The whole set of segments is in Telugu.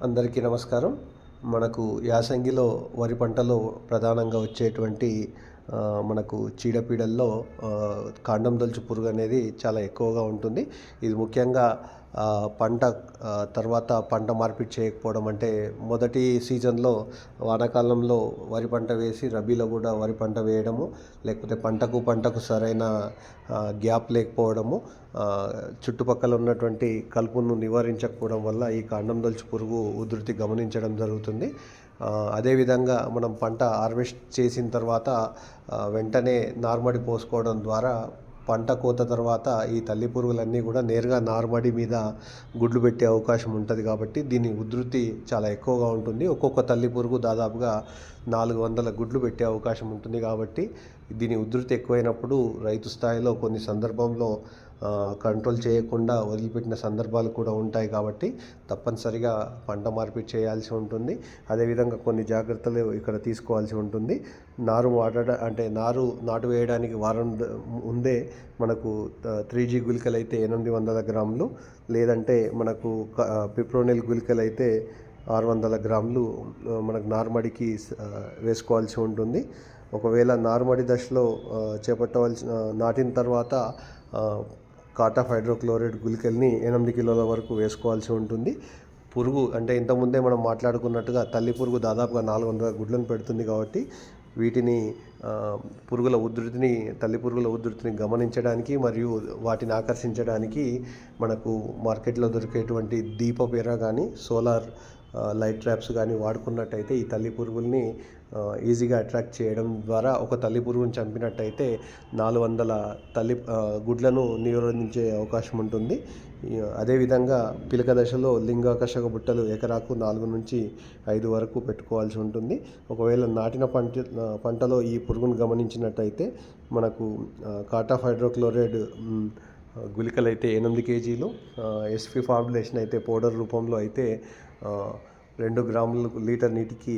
అందరికీ నమస్కారం. మనకు యాసంగిలో వరి పంటలో ప్రధానంగా వచ్చేటువంటి మనకు చీడపీడల్లో కాండం తొలుచు పురుగు అనేది చాలా ఎక్కువగా ఉంటుంది. ఇది ముఖ్యంగా పంట తర్వాత పంట మార్పిడి చేయకపోవడం, అంటే మొదటి సీజన్లో వానాకాలంలో వరి పంట వేసి రబీలో కూడా వరి పంట వేయడము, లేకపోతే పంటకు సరైన గ్యాప్ లేకపోవడము, చుట్టుపక్కల ఉన్నటువంటి కలుపును నివారించకపోవడం వల్ల ఈ కాండం తొలుచు పురుగు ఉధృతి గమనించడం జరుగుతుంది. అదేవిధంగా మనం పంట హార్వెస్ట్ చేసిన తర్వాత వెంటనే నార్మడి పోసుకోవడం ద్వారా పంట కోత తర్వాత ఈ తల్లి పురుగులన్నీ కూడా నేరుగా నార్మడి మీద గుడ్లు పెట్టే అవకాశం ఉంటుంది. కాబట్టి దీని ఉధృతి చాలా ఎక్కువగా ఉంటుంది. ఒక్కొక్క తల్లి పురుగు దాదాపుగా 400 గుడ్లు పెట్టే అవకాశం ఉంటుంది. కాబట్టి దీని ఉధృతి ఎక్కువైనప్పుడు రైతు స్థాయిలో కొన్ని సందర్భంలో కంట్రోల్ చేయకుండా వదిలిపెట్టిన సందర్భాలు కూడా ఉంటాయి. కాబట్టి తప్పనిసరిగా పంట మార్పిడి చేయాల్సి ఉంటుంది. అదేవిధంగా కొన్ని జాగ్రత్తలు ఇక్కడ తీసుకోవాల్సి ఉంటుంది. నారు నాటు వేయడానికి వారం ముందే మనకు 3G గుళికలు అయితే 800 గ్రాములు, లేదంటే మనకు పిప్రోనిల్ గుళికలు అయితే 600 గ్రాములు మనకు నార్మడికి వేసుకోవాల్సి ఉంటుంది. ఒకవేళ నార్మడి దశలో నాటిన తర్వాత కాటాఫ్ హైడ్రోక్లోరైడ్ గుళికల్ని 8 కిలోల వరకు వేసుకోవాల్సి ఉంటుంది. పురుగు అంటే ఇంతకుముందే మనం మాట్లాడుకున్నట్టుగా తల్లి పురుగు దాదాపుగా 400 గుడ్లను పెడుతుంది. కాబట్టి వీటిని తల్లి పురుగుల ఉధృతిని గమనించడానికి మరియు వాటిని ఆకర్షించడానికి మనకు మార్కెట్లో దొరికేటువంటి దీపపు ఎర కానీ సోలార్ లైట్ ట్రాప్స్ కానీ వాడుకున్నట్టయితే ఈ తల్లి పురుగుల్ని ఈజీగా అట్రాక్ట్ చేయడం ద్వారా ఒక తల్లి పురుగుని చంపినట్టయితే 400 తల్లి గుడ్లను నిరోధించే అవకాశం ఉంటుంది. అదేవిధంగా పిలక దశలో లింగాకర్షక బుట్టలు ఎకరాకు 4 నుంచి 5 వరకు పెట్టుకోవాల్సి ఉంటుంది. ఒకవేళ నాటిన పంటలో ఈ పురుగును గమనించినట్టయితే మనకు కాటాఫ్ హైడ్రోక్లోరైడ్ గుళికలు అయితే 8 కేజీలు, ఎస్పి ఫార్ములేషన్ అయితే పౌడర్ రూపంలో అయితే 2 గ్రాములు లీటర్ నీటికి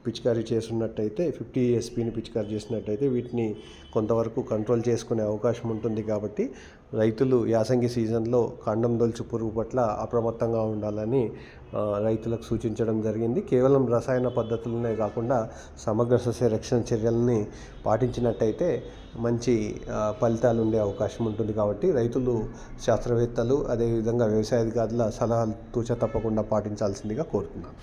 పిచికారీ చేస్తున్నట్టయితే 50 ఎస్పీని పిచికారీ చేసినట్టయితే వీటిని కొంతవరకు కంట్రోల్ చేసుకునే అవకాశం ఉంటుంది. కాబట్టి రైతులు యాసంగి సీజన్లో కాండం తొలుచు పురుగు పట్ల అప్రమత్తంగా ఉండాలని రైతులకు సూచించడం జరిగింది. కేవలం రసాయన పద్ధతులనే కాకుండా సమగ్ర సస్య రక్షణ చర్యలని పాటించినట్టయితే మంచి ఫలితాలు ఉండే అవకాశం ఉంటుంది. కాబట్టి రైతులు, శాస్త్రవేత్తలు, అదేవిధంగా వ్యవసాయ అధికారుల సలహాలు తూచ తప్పకుండా పాటించాల్సిందిగా కోరుతున్నాను.